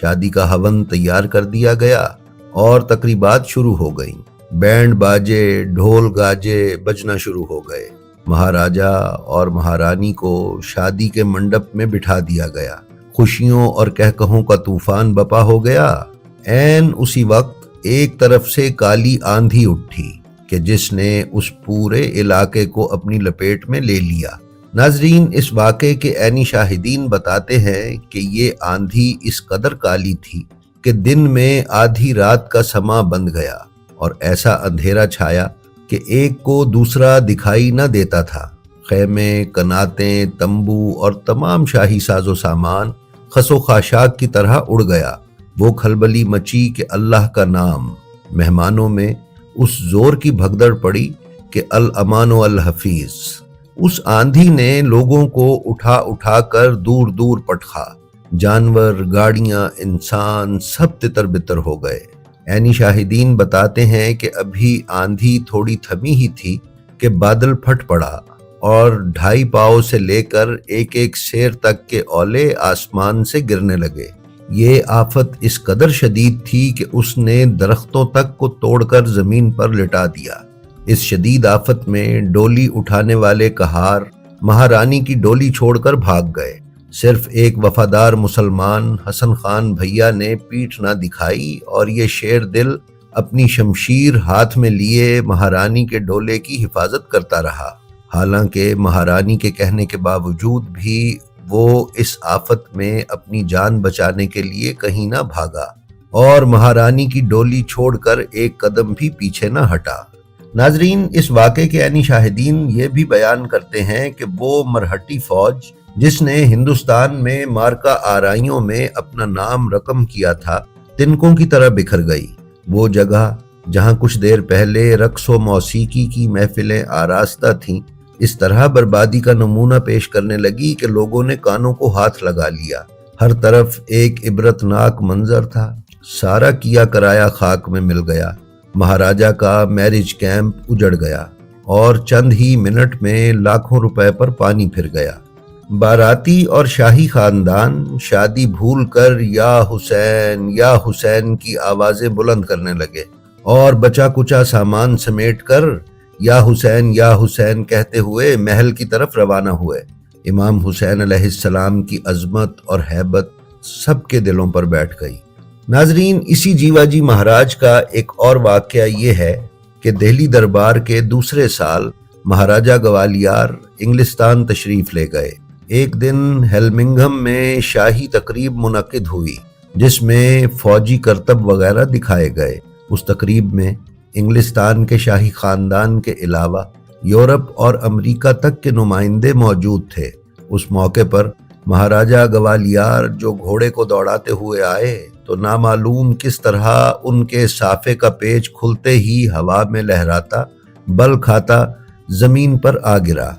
شادی کا ہون تیار کر دیا گیا اور تقریبات شروع ہو گئیں۔ بینڈ باجے، ڈھول گاجے بجنا شروع ہو گئے۔ مہاراجا اور مہارانی کو شادی کے منڈپ میں بٹھا دیا گیا۔ خوشیوں اور کہکہوں کا طوفان بپا ہو گیا۔ عین اسی وقت ایک طرف سے کالی آندھی اٹھی کہ جس نے اس پورے علاقے کو اپنی لپیٹ میں لے لیا۔ ناظرین، اس واقعے کے عینی شاہدین بتاتے ہیں کہ یہ آندھی اس قدر کالی تھی کہ دن میں آدھی رات کا سماں بند گیا اور ایسا اندھیرا چھایا کہ ایک کو دوسرا دکھائی نہ دیتا تھا۔ خیمے، کناتیں، تمبو اور تمام شاہی ساز و سامان خس و خاشاک کی طرح اڑ گیا۔ وہ کھلبلی مچی کہ اللہ کا نام۔ مہمانوں میں اس زور کی بھگدڑ پڑی کہ الامان و الحفیظ۔ اس آندھی نے لوگوں کو اٹھا اٹھا کر دور دور پٹخا۔ جانور، گاڑیاں، انسان سب تتر بتر ہو گئے۔ عینی شاہدین بتاتے ہیں کہ ابھی آندھی تھوڑی تھمی ہی تھی کہ بادل پھٹ پڑا اور 2.5 پاؤ سے لے کر ایک سیر تک کے اولے آسمان سے گرنے لگے۔ یہ آفت اس قدر شدید تھی کہ اس نے درختوں تک کو توڑ کر زمین پر لٹا دیا۔ اس شدید آفت میں ڈولی اٹھانے والے کہار مہارانی کی ڈولی چھوڑ کر بھاگ گئے۔ صرف ایک وفادار مسلمان حسن خان بھیا نے پیٹھ نہ دکھائی اور یہ شیر دل اپنی شمشیر ہاتھ میں لیے مہارانی کے ڈولے کی حفاظت کرتا رہا۔ حالانکہ مہارانی کے کہنے کے باوجود بھی وہ اس آفت میں اپنی جان بچانے کے لیے کہیں نہ بھاگا اور مہارانی کی ڈولی چھوڑ کر ایک قدم بھی پیچھے نہ ہٹا۔ ناظرین، اس واقعے کے عینی شاہدین یہ بھی بیان کرتے ہیں کہ وہ مرہٹی فوج جس نے ہندوستان میں مارکا آرائیوں میں اپنا نام رقم کیا تھا، تنکوں کی طرح بکھر گئی۔ وہ جگہ جہاں کچھ دیر پہلے رقص و موسیقی کی محفلیں آراستہ تھیں، اس طرح بربادی کا نمونہ پیش کرنے لگی کہ لوگوں نے کانوں کو ہاتھ لگا لیا۔ ہر طرف ایک عبرتناک منظر تھا۔ سارا کیا کرایا خاک میں مل گیا۔ مہاراجا کا میرج کیمپ اجڑ گیا اور چند ہی منٹ میں لاکھوں روپے پر پانی پھر گیا۔ باراتی اور شاہی خاندان شادی بھول کر یا حسین کی آوازیں بلند کرنے لگے اور بچا کچا سامان سمیٹ کر یا حسین کہتے ہوئے محل کی طرف روانہ ہوئے۔ امام حسین علیہ السلام کی عظمت اور ہیبت سب کے دلوں پر بیٹھ گئی۔ ناظرین، اسی جیواجی مہاراج کا ایک اور واقعہ یہ ہے کہ دہلی دربار کے دوسرے سال مہاراجا گوالیار انگلستان تشریف لے گئے۔ ایک دن ہیلمنگھم میں شاہی تقریب منعقد ہوئی جس میں فوجی کرتب وغیرہ دکھائے گئے۔ اس تقریب میں انگلستان کے شاہی خاندان کے علاوہ یورپ اور امریکہ تک کے نمائندے موجود تھے۔ اس موقع پر مہاراجا گوالیار جو گھوڑے کو دوڑاتے ہوئے آئے تو نامعلوم کس طرح ان کے صافے کا پیچ کھلتے ہی ہوا میں لہراتا، بل کھاتا زمین پر آ گرا۔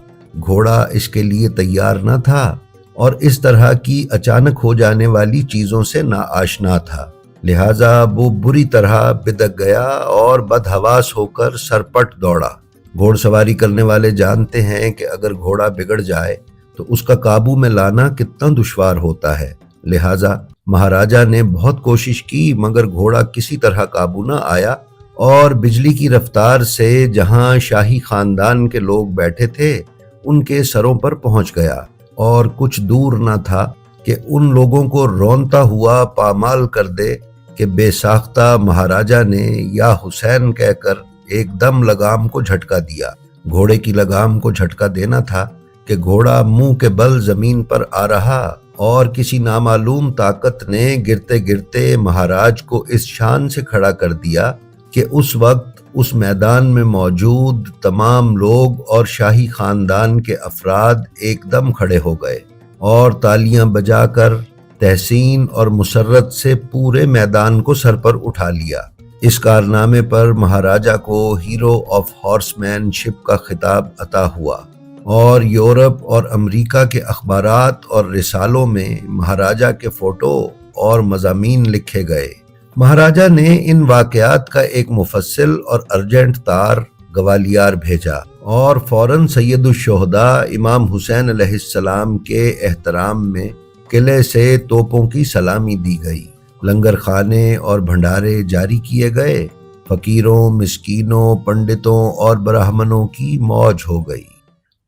گھوڑا اس کے لیے تیار نہ تھا اور اس طرح کی اچانک ہو جانے والی چیزوں سے ناآشنا تھا، لہٰذا وہ بری طرح بدک گیا اور بدحواس ہو کر سرپٹ دوڑا۔ گھوڑ سواری کرنے والے جانتے ہیں کہ اگر گھوڑا بگڑ جائے تو اس کا قابو میں لانا کتنا دشوار ہوتا ہے، لہٰذا مہاراجا نے بہت کوشش کی مگر گھوڑا کسی طرح قابو نہ آیا اور بجلی کی رفتار سے جہاں شاہی خاندان کے لوگ بیٹھے تھے ان کے سروں پر پہنچ گیا اور کچھ دور نہ تھا کہ ان لوگوں کو رونتا ہوا پامال کر دے کہ بے ساختہ مہاراجا نے یا حسین کہہ کر ایک دم لگام کو جھٹکا دیا۔ گھوڑے کی لگام کو جھٹکا دینا تھا کہ گھوڑا منہ کے بل زمین پر آ رہا اور کسی نامعلوم طاقت نے گرتے گرتے مہاراج کو اس شان سے کھڑا کر دیا کہ اس وقت اس میدان میں موجود تمام لوگ اور شاہی خاندان کے افراد ایک دم کھڑے ہو گئے اور تالیاں بجا کر تحسین اور مسرت سے پورے میدان کو سر پر اٹھا لیا۔ اس کارنامے پر مہاراجا کو ہیرو آف ہارس مین شپ کا خطاب عطا ہوا اور یورپ اور امریکہ کے اخبارات اور رسالوں میں مہاراجا کے فوٹو اور مضامین لکھے گئے۔ مہاراجا نے ان واقعات کا ایک مفصل اور ارجنٹ تار گوالیار بھیجا اور فوراً سید الشہداء امام حسین علیہ السلام کے احترام میں قلعے سے توپوں کی سلامی دی گئی۔ لنگر خانے اور بھنڈارے جاری کیے گئے، فقیروں، مسکینوں، پنڈتوں اور براہمنوں کی موج ہو گئی۔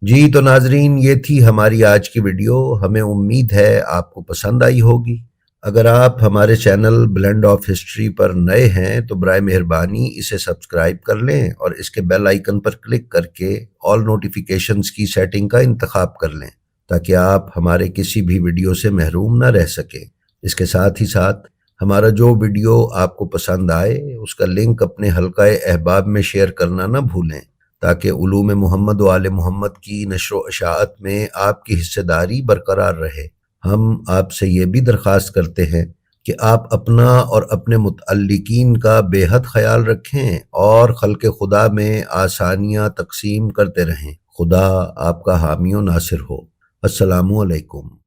جی تو ناظرین، یہ تھی ہماری آج کی ویڈیو۔ ہمیں امید ہے آپ کو پسند آئی ہوگی۔ اگر آپ ہمارے چینل بلینڈ آف ہسٹری پر نئے ہیں تو برائے مہربانی اسے سبسکرائب کر لیں اور اس کے بیل آئیکن پر کلک کر کے آل نوٹیفیکیشنز کی سیٹنگ کا انتخاب کر لیں تاکہ آپ ہمارے کسی بھی ویڈیو سے محروم نہ رہ سکیں۔ اس کے ساتھ ہی ساتھ ہمارا جو ویڈیو آپ کو پسند آئے اس کا لنک اپنے حلقہ احباب میں شیئر کرنا نہ بھولیں تاکہ علوم محمد و آل محمد کی نشر و اشاعت میں آپ کی حصہ داری برقرار رہے۔ ہم آپ سے یہ بھی درخواست کرتے ہیں کہ آپ اپنا اور اپنے متعلقین کا بے حد خیال رکھیں اور خلق خدا میں آسانیاں تقسیم کرتے رہیں۔ خدا آپ کا حامی و ناصر ہو۔ السلام علیکم۔